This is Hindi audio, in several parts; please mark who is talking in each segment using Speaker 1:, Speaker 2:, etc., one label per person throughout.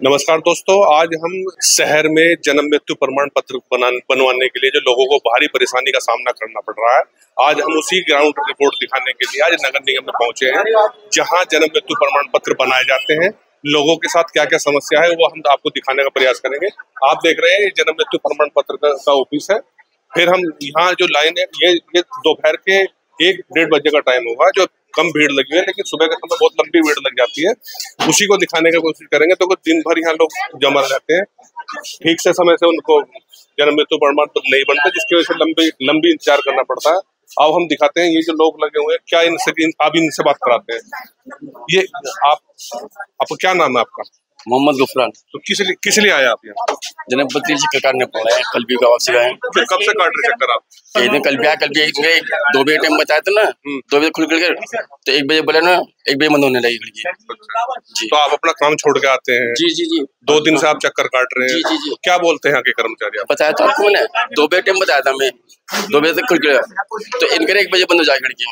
Speaker 1: नमस्कार दोस्तों, आज हम शहर में जन्म मृत्यु प्रमाण पत्र बनवाने के लिए जो लोगों को भारी परेशानी का सामना करना पड़ रहा है, आज हम उसी ग्राउंड रिपोर्ट दिखाने के लिए आज नगर निगम में पहुंचे हैं, जहां जन्म मृत्यु प्रमाण पत्र बनाए जाते हैं। लोगों के साथ क्या क्या समस्या है वो हम आपको दिखाने का प्रयास करेंगे। आप देख रहे हैं ये जन्म मृत्यु प्रमाण पत्र का ऑफिस है। फिर हम यहाँ जो लाइन है ये दोपहर के 1-1:30 बजे का टाइम होगा, जो कम भीड़ लगी है, लेकिन सुबह के समय बहुत लंबी भीड़ लग जाती है। उसी को दिखाने की कोशिश करेंगे। तो दिन भर यहाँ लोग जमा रहते हैं, ठीक से समय से उनको जन्म मृत्यु प्रमाण पत्र नहीं बनते, जिसकी वजह से लंबी इंतजार करना पड़ता है। अब हम दिखाते हैं ये जो लोग लगे हुए हैं, क्या आप इनसे बात कराते हैं। ये आपका क्या नाम है आपका?
Speaker 2: मोहम्मद गुफरान।
Speaker 1: तो किस लिए आए आप यहाँ?
Speaker 2: जन्म पत्री चक्कर काटने पड़ा है, कल भी गाँव से आए।
Speaker 1: कब से काट रहे चक्कर आप?
Speaker 2: कल भी 2 बजे टाइम बताया था ना, 2 बजे खुल कर तो 1 बजे बोला ना, 1 बजे बंद होने लगी खिड़की।
Speaker 1: तो आप अपना काम छोड़ के आते हैं?
Speaker 2: जी।
Speaker 1: 2 दिन से आप चक्कर काट रहे हैं? जी। क्या बोलते हैं यहाँ के कर्मचारी?
Speaker 2: बताया था आपको मैंने, 2 बजे टाइम बताया था मैं, 2 बजे तक खुल गया तो इनके 1 बजे बंद हो जाए खिड़की।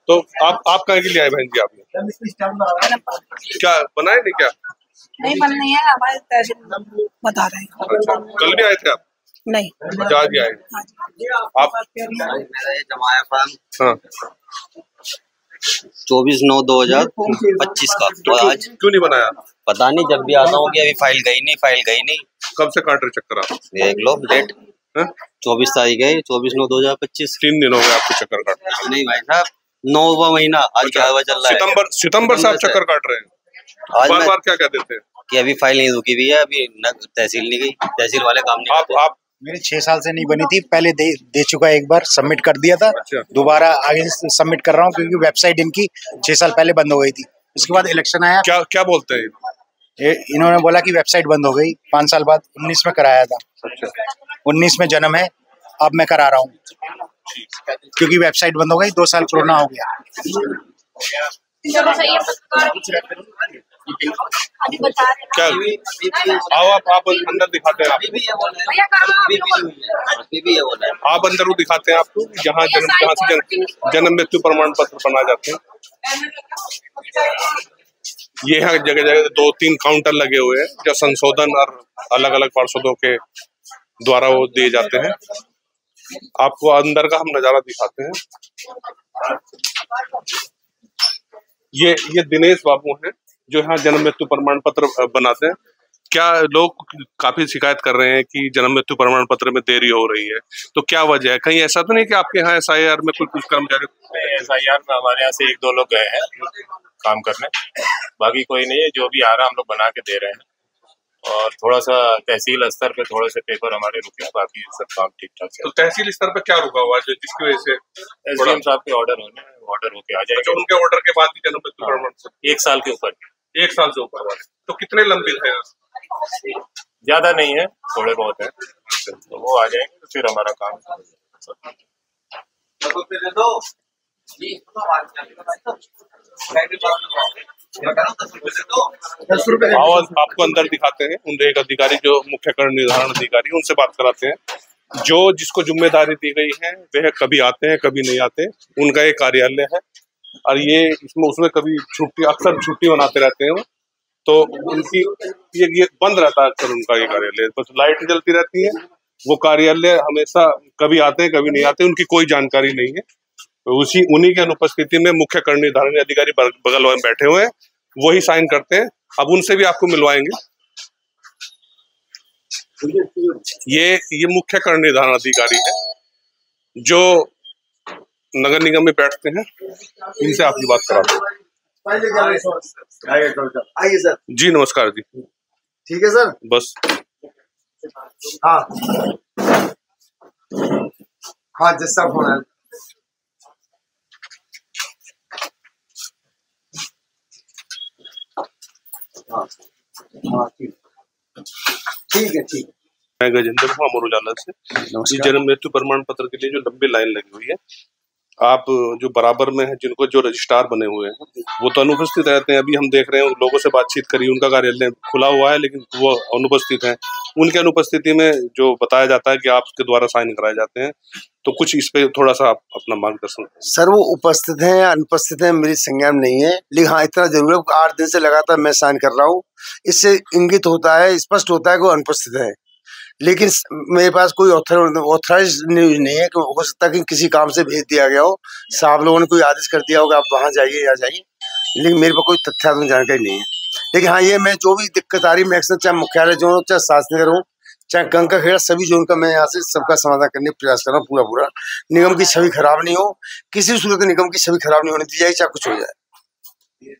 Speaker 1: तो आप कहाँ के लिए आए बहन जी? आपने क्या बनाए नहीं? क्या
Speaker 3: नहीं बन नहीं है, हमारे तहसील बता रहे हैं।
Speaker 1: अच्छा, कल भी आए थे आप?
Speaker 3: नहीं,
Speaker 1: आज भी आए। आप
Speaker 4: मेरा ये जमाया फॉर्म
Speaker 1: हाँ
Speaker 4: 24/9/2025 का।
Speaker 1: तो आज क्यों नहीं बनाया?
Speaker 4: पता नहीं, जब भी आता हूँ कि अभी फाइल गई नहीं।
Speaker 1: कब से काट रहे चक्कर आप?
Speaker 4: देख लो डेट, 24 तारीख है, 24/9/2025।
Speaker 1: 3 दिन हो गए आपको चक्कर काटते?
Speaker 4: नहीं भाई साहब, 9वां महीना आज क्या हुआ चल रहा है।
Speaker 1: सितंबर से आप चक्कर काट रहे हैं। बार क्या कह देते हैं
Speaker 4: कि अभी फाइल नहीं रुकी हुई है, अभी तहसील नहीं गई, तहसील वाले काम नहीं करते।
Speaker 1: आप
Speaker 5: मेरी 6 साल से नहीं बनी थी, पहले दे चुका, एक बार सबमिट कर दिया था।
Speaker 1: अच्छा।
Speaker 5: दोबारा आगे सबमिट कर रहा हूँ क्योंकि वेबसाइट इनकी 6 साल पहले बंद हो गई थी। उसके बाद इलेक्शन आया।
Speaker 1: क्या बोलते हैं?
Speaker 5: इन्होंने बोला कि वेबसाइट बंद हो गई। 5 साल बाद 19 में कराया था।
Speaker 1: अच्छा। 19
Speaker 5: में जन्म है, अब मैं करा रहा हूँ क्योंकि वेबसाइट बंद हो गई। 2 साल कोरोना हो गया।
Speaker 1: क्या आओ आप अंदर दिखाते हैं। आप अंदर वो दिखाते हैं आपको जहाँ से जन्म मृत्यु प्रमाण पत्र बनाए जाते हैं। ये है जगह 2-3 काउंटर लगे हुए हैं जो संशोधन और अलग अलग पार्षदों के द्वारा वो दिए जाते हैं। आपको अंदर का हम नजारा दिखाते हैं। ये दिनेश बाबू हैं जो यहाँ जन्म मृत्यु प्रमाण पत्र बनाते हैं। क्या लोग काफी शिकायत कर रहे हैं कि जन्म मृत्यु प्रमाण पत्र में देरी हो रही है, तो क्या वजह है? कहीं ऐसा तो नहीं कि आपके यहाँ SIR में कुछ कर्मचारी?
Speaker 6: SIR में हमारे यहाँ से 1-2 लोग गए हैं काम करने, बाकी कोई नहीं है। जो भी आ रहा है हम लोग बना के दे रहे हैं, और थोड़ा सा तहसील स्तर पे थोड़े से पेपर हमारे रुके हैं, बाकी सब काम ठीक ठाक है।
Speaker 1: तो तहसील स्तर पे क्या रुका हुआ है जिसकी वजह से?
Speaker 6: SDM साहब के ऑर्डर होने, ऑर्डर होके आ जाएगा।
Speaker 1: उनके ऑर्डर के बाद ही जन्म मृत्यु प्रमाण पत्र
Speaker 6: 1 साल के ऊपर।
Speaker 1: 1 साल से ऊपर वाले तो कितने लंबित है?
Speaker 6: ज्यादा नहीं है, थोड़े बहुत है, तो वो आ जाएंगे तो फिर हमारा काम।
Speaker 1: आपको अंदर दिखाते हैं। उन एक अधिकारी जो मुख्य कर निर्धारण अधिकारी, उनसे बात कराते हैं। जो जिसको जिम्मेदारी दी गई है वह कभी आते हैं कभी नहीं आते। उनका एक कार्यालय है और ये उसमें कभी अक्सर छुट्टी मनाते रहते हैं। तो उनकी ये बंद रहता है अक्सर उनका ये कार्यालय, बस लाइट जलती रहती है। वो कार्यालय हमेशा कभी आते हैं कभी नहीं आते, उनकी कोई जानकारी नहीं है। तो उन्हीं की अनुपस्थिति में मुख्य कर निर्धारण अधिकारी बगल में बैठे हुए हैं, वही साइन करते हैं। अब उनसे भी आपको मिलवाएंगे। ये मुख्य कर निर्धारण अधिकारी है जो नगर निगम में बैठते हैं, इनसे आपकी बात कराते हैं।
Speaker 7: आइए सर।
Speaker 1: जी नमस्कार जी।
Speaker 7: ठीक है सर,
Speaker 1: बस
Speaker 7: हाँ जिस सर फोन है। ठीक है।
Speaker 1: मैं गजेंद्र हूँ अमर उजाला से। जन्म मृत्यु प्रमाण पत्र के लिए जो लंबी लाइन लगी हुई है, आप जो बराबर में है, जिनको जो रजिस्ट्रार बने हुए हैं वो तो अनुपस्थित रहते हैं। अभी हम देख रहे हैं, लोगों से बातचीत करी, उनका कार्यालय खुला हुआ है लेकिन वो अनुपस्थित हैं। उनके अनुपस्थिति में जो बताया जाता है कि आपके द्वारा साइन कराए जाते हैं, तो कुछ इस पे थोड़ा सा आप अपना मार्गदर्शन।
Speaker 7: सर वो उपस्थित हैं या अनुपस्थित हैं मेरी संज्ञान में नहीं है, लेकिन हाँ इतना जरूर है 8 दिन से लगातार मैं साइन कर रहा हूँ। इससे इंगित होता है, स्पष्ट होता है कि वो अनुपस्थित है, लेकिन मेरे पास कोई ऑथराइज न्यूज नहीं है कि हो सकता है कि किसी काम से भेज दिया गया हो, साहब लोगों ने कोई आदेश कर दिया होगा आप वहां जाइए या जाइए, लेकिन मेरे पास कोई तथ्यात्मक जानकारी नहीं है। लेकिन हाँ ये मैं जो भी दिक्कत आ रही है, मैं अक्सर चाहे मुख्यालय जोन हो, चाहे शासनगर हो, चाहे कंका खेड़ा, सभी जोन का मैं यहाँ से सबका समाधान करने का प्रयास कर रहा हूँ पूरा। निगम की छवि खराब नहीं हो, किसी भी सूरत निगम की छवि खराब नहीं होने दी जाए, चाहे कुछ हो जाए।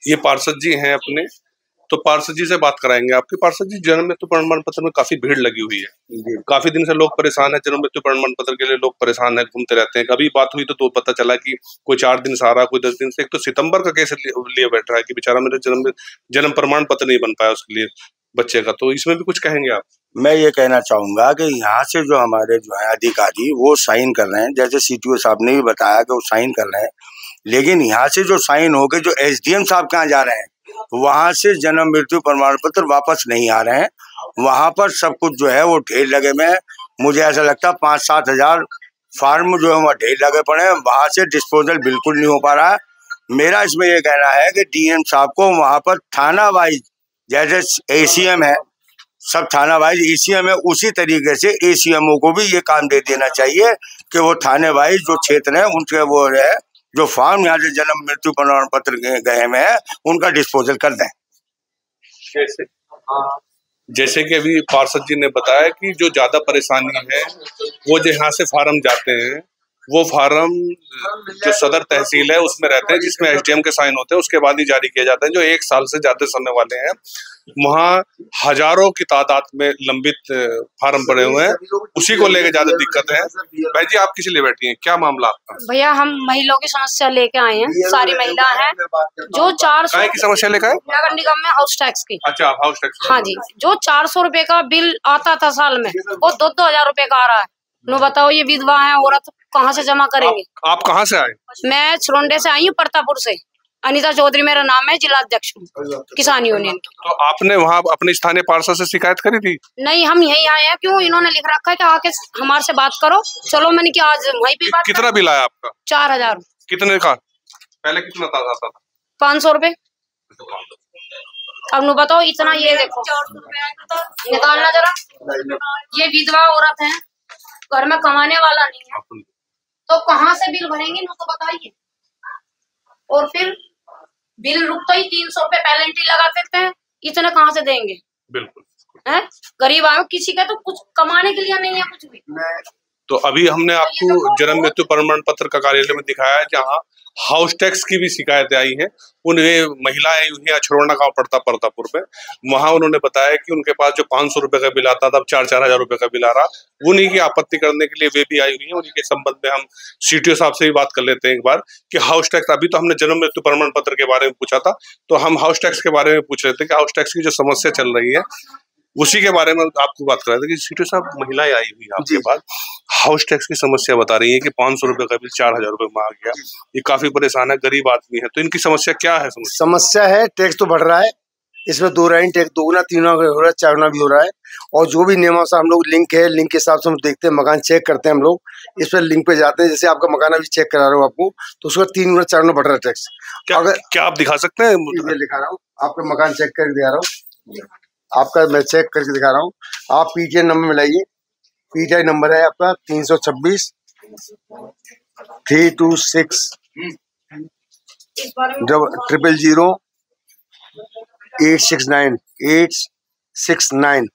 Speaker 1: ये पार्षद जी हैं अपने, तो पार्षद जी से बात कराएंगे आपके। पार्षद जी, जन्म मृत्यु प्रमाण पत्र में काफी भीड़ लगी हुई है, काफी दिन से लोग परेशान है। जन्म मृत्यु प्रमाण पत्र के लिए लोग परेशान है, घूमते रहते हैं। कभी बात हुई तो पता चला कि कोई 4 दिन से आ रहा, कोई 10 दिन से। एक तो सितंबर का केस लिए बैठ रहा है कि बेचारा मेरा जन्म प्रमाण पत्र नहीं बन पाया उसके लिए बच्चे का, तो इसमें भी कुछ कहेंगे आप?
Speaker 8: मैं ये कहना चाहूंगा कि यहाँ से जो हमारे जो है अधिकारी वो साइन कर रहे हैं, जैसे CTO साहब ने भी बताया कि वो साइन कर रहे हैं, लेकिन यहाँ से जो साइन हो गए जो SDM साहब कहाँ जा रहे हैं, वहां से जन्म मृत्यु प्रमाण पत्र वापस नहीं आ रहे हैं। वहां पर सब कुछ जो है वो ढेर लगे हुए हैं। मुझे ऐसा लगता है 5-7 हजार फार्म जो है वहाँ ढेर लगे पड़े हैं, वहां से डिस्पोजल बिल्कुल नहीं हो पा रहा है। मेरा इसमें ये कहना है कि DM साहब को वहां पर थाना वाइज, जैसे ACM है, सब थाना वाइज ACM है, उसी तरीके से ACMO को भी ये काम दे देना चाहिए कि वो थाने वाइज जो क्षेत्र है उनके वो है जो फार्म यहाँ से जन्म मृत्यु प्रमाण पत्र गए में है उनका डिस्पोजल कर दें।
Speaker 1: जैसे कि अभी पार्षद जी ने बताया कि जो ज्यादा परेशानी है वो जो यहाँ से फार्म जाते हैं, वो फार्म जो सदर तहसील है उसमें रहते हैं, जिसमें SDM के साइन होते हैं, उसके बाद ही जारी किए जाते हैं, जो 1 साल से ज्यादा समय वाले हैं। वहाँ हजारों की तादाद में लंबित फार्म पड़े हुए हैं, उसी को लेकर ज्यादा दिक्कत है। भाई जी, आप किसी लिए बैठी हैं, क्या मामला आपका?
Speaker 9: भैया हम महिलाओं की समस्या लेके आए हैं, सारी महिला हैं जो 400
Speaker 1: की समस्या लेकर आए?
Speaker 9: नगर निगम में हाउस टैक्स की।
Speaker 1: अच्छा, हाउस टैक्स।
Speaker 9: हाँ जी, जो 400 रुपए का बिल आता था साल में, वो 2-2 हजार रुपए का आ रहा है। नो बताओ, ये विधवा है औरत कहाँ से जमा करेंगे?
Speaker 1: आप कहाँ से आए?
Speaker 9: मैं छरोंडे से आई हूँ, प्रतापपुर से। अनीता चौधरी मेरा नाम है, जिला अध्यक्ष हूँ किसान यूनियन।
Speaker 1: तो आपने वहाँ अपने स्थानीय पार्षद से शिकायत करी थी?
Speaker 9: नहीं, हम यही आए हैं। क्यों? इन्होंने लिख रखा है कि आके हमारे से बात करो। चलो मैंने कि आज वहीं पे बात।
Speaker 1: कितना बिल आया आपका?
Speaker 9: 4000।
Speaker 1: कितने का? पहले कितना आता था?
Speaker 9: 500 रुपए। अब नु बताओ, इतना ये देखो निकालना जरा। ये विधवा औरत है, घर में कमाने वाला नहीं है, तो कहाँ से बिल भरेंगे? नु तो बताइए। और फिर बिल रुकता ही 300 रुपए पेनल्टी लगा देते हैं, इतने कहाँ से देंगे? बिल्कुल है, गरीब आयो, किसी का तो कुछ कमाने के लिए नहीं है कुछ भी।
Speaker 1: तो अभी हमने आपको जन्म मृत्यु प्रमाण पत्र का कार्यालय में दिखाया है, जहाँ हाउस टैक्स की भी शिकायतें आई हैं। उन्हें महिलाएं हुई अछरोना गांव पड़ता प्रतापपुर में, वहां उन्होंने बताया कि उनके पास जो 500 रुपए का बिल आता था, अब 4-4 हजार रुपए का बिल आ रहा। उन्हीं की आपत्ति करने के लिए वे भी आई हुई हैं। उन्हीं के संबंध में हम CTO साहब से भी बात कर लेते हैं एक बार कि हाउस टैक्स, अभी तो हमने जन्म मृत्यु प्रमाण पत्र के बारे में पूछा था, तो हम हाउस टैक्स के बारे में पूछ रहे थे कि हाउस टैक्स की जो समस्या चल रही है उसी के बारे में आपको बात कर रहे थे कि CTO साहब, महिलाएं आई हुई आपके पास, हाउस टैक्स की समस्या बता रही है कि 500 रुपए का बिल 4000 रुपए में आ गया। ये काफी परेशान है, गरीब आदमी है, तो इनकी समस्या क्या है?
Speaker 7: समस्या है टैक्स तो बढ़ रहा है, इसमें 2 राइन टैक्स 2 गुना 3 गुना हो रहा है, 4 गुना भी हो रहा है। और जो भी नियमों से हम लोग लिंक है, लिंक के हिसाब से हम देखते हैं, मकान चेक करते हैं हम लोग, इस पर लिंक पे जाते हैं। जैसे आपका मकान अभी चेक करा रहा हूँ आपको, तो उसका 3 गुना 4 गुना बढ़ रहा है टैक्स।
Speaker 1: क्या आप दिखा सकते हैं?
Speaker 7: मैं दिखा रहा हूँ, आपका मकान चेक करके दिखा रहा हूँ, आपका मैं चेक करके दिखा रहा हूँ। आप PTI नंबर मिलाइए, PTI नंबर है आपका 326 326 000 869 869।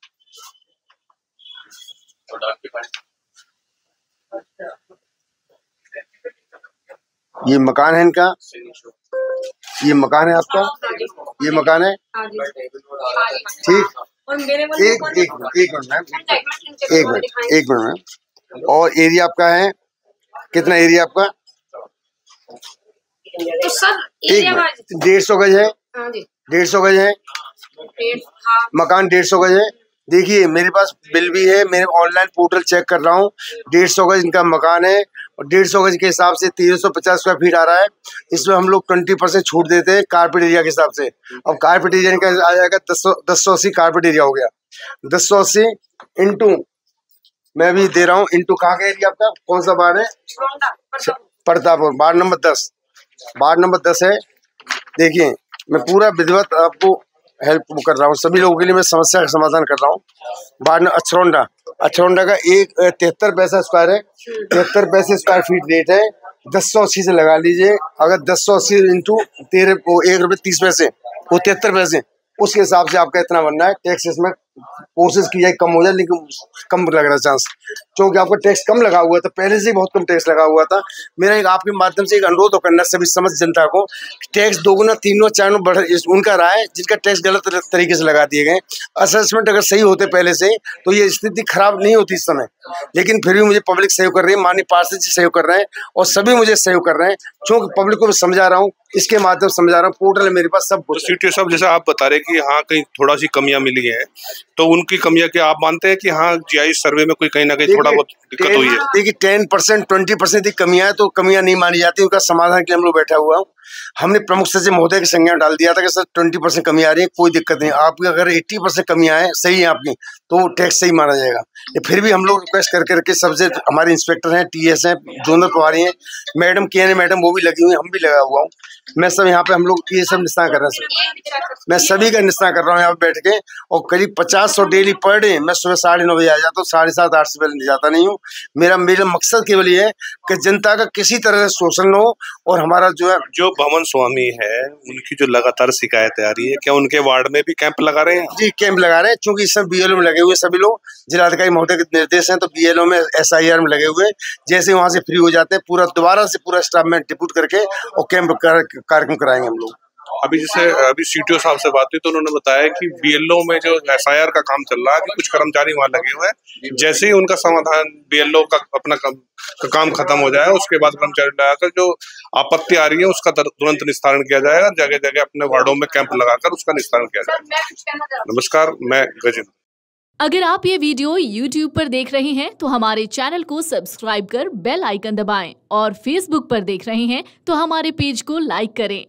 Speaker 7: ये मकान है इनका, ये मकान है आपका, ये मकान है ठीक। एक मिनट मैम। और एरिया आपका है कितना? एरिया आपका
Speaker 9: तो सर
Speaker 7: 150 गज है, 150 गज है मकान, 150 गज है। देखिए मेरे पास बिल भी है, मेरे ऑनलाइन पोर्टल चेक कर रहा हूँ, 150 गज इनका मकान है। और 150 गज के हिसाब से 1350 स्क्वायर फीट आ रहा है। इसमें हम लोग 20% छूट देते हैं कारपेट एरिया के हिसाब से। अब कारपेट एरिया का आ जाएगा 1080 कारपेट एरिया हो गया। 1080 इंटू मैं भी दे रहा हूँ इंटू कहाँ का एरिया आपका कौन सा वार्ड है? Pratappur, ward number 10। Ward number 10 है। देखिए मैं पूरा विधिवत आपको हेल्प कर रहा हूँ, सभी लोगों के लिए मैं समस्या का समाधान कर रहा हूँ। वार्ड अछरौंडा का 73 पैसा स्क्वायर है, 73 पैसे स्क्वायर फीट रेट है। 1080 से लगा लीजिए, अगर 1080 इंटू 1 रुपये 30 पैसे वो 73 पैसे, उसके हिसाब से आपका इतना बनना है। टैक्स इसमें कोशिश की जाए कम हो जाए, लेकिन कम लग रहा है चांस, क्योंकि आपका टैक्स कम लगा हुआ था, पहले से ही बहुत कम टैक्स लगा हुआ था। मेरा एक आपके माध्यम से एक अनुरोध करना सभी समझ जनता को, टैक्स 2 गुना 3 गुना 4 गुना उनका रहा है जिनका टैक्स गलत तरीके से लगा दिए गए। असेसमेंट अगर सही होते पहले से तो ये स्थिति खराब नहीं होती इस समय, लेकिन फिर भी मुझे पब्लिक सहयोग कर रही है, माननीय पार्षद जी सहयोग कर रहे हैं और सभी मुझे सहयोग कर रहे हैं, क्योंकि पब्लिक को समझा रहा हूँ, इसके माध्यम से समझा रहा हूँ। पोर्टल है मेरे पास सब कुछ।
Speaker 1: सीटीओ साहब जैसा आप बता रहे कि हाँ कहीं थोड़ा सी कमियां मिली हैं, तो उनकी कमियां क्या आप मानते हैं कि हाँ जीआईएस सर्वे में कोई कहीं ना कहीं थोड़ा बहुत दिक्कत हुई है?
Speaker 7: देखिए 10% 20% की कमियां है तो कमियां नहीं मानी जाती, उनका समाधान के लिए हम लोग बैठा हुआ हूँ। हमने प्रमुख सचिव महोदय के संज्ञान डाल दिया था कि सर 20% कमी आ रही है, कोई दिक्कत नहीं, आपकी अगर 80% कमियां है सही है आपकी तो वो टैक्स सही माना जाएगा। फिर भी हम लोग रिक्वेस्ट करके सबसे हमारे इंस्पेक्टर हैं, टीएस हैं, जोनल प्रभारी हैं, मैडम के मैडम वो भी लगी हुई है, हम भी लगा हुआ हूँ। मैं सब यहाँ पे हम लोग ये सब निस्तार कर रहे हैं, मैं सभी का निस्तार कर रहा हूँ यहाँ पे बैठ के। और करीब 50 डेली पर डे मैं सुबह 9:30 बजे आ जाता हूँ, 7:30 8 से पहले जाता नहीं हूँ। मेरा मकसद केवल ये है कि जनता का किसी तरह से शोषण न हो। और हमारा जो
Speaker 1: भवन स्वामी है उनकी जो लगातार शिकायतें आ रही है, क्या उनके वार्ड में भी कैंप लगा रहे हैं?
Speaker 7: जी कैंप लगा रहे हैं, क्योंकि इस समय बीएलओ में लगे हुए सभी लोग, जिलाधिकारी महोदय के निर्देश हैं तो बीएलओ में SIR में लगे हुए। जैसे वहां से फ्री हो जाते हैं दोबारा से पूरा स्टाफ में डिप्यूट करके और कैंप कार्यक्रम कराएंगे हम लोग।
Speaker 1: अभी सीटीओ साहब से बात हुई तो उन्होंने बताया कि बीएलओ में जो SIR का काम चल रहा है कि कुछ कर्मचारी वहां लगे हुए हैं, जैसे ही उनका समाधान बीएलओ का अपना काम खत्म हो जाए उसके बाद कर्मचारी लगाकर जो आपत्ति आ रही है उसका तुरंत निस्तारण किया जाएगा। जगह जगह अपने वार्डों में कैंप लगाकर उसका निस्तारण किया जाएगा। नमस्कार, मैं गजेंद्र।
Speaker 10: अगर आप ये वीडियो YouTube पर देख रहे हैं तो हमारे चैनल को सब्सक्राइब कर बेल आइकन दबाएं और Facebook पर देख रहे हैं तो हमारे पेज को लाइक करें।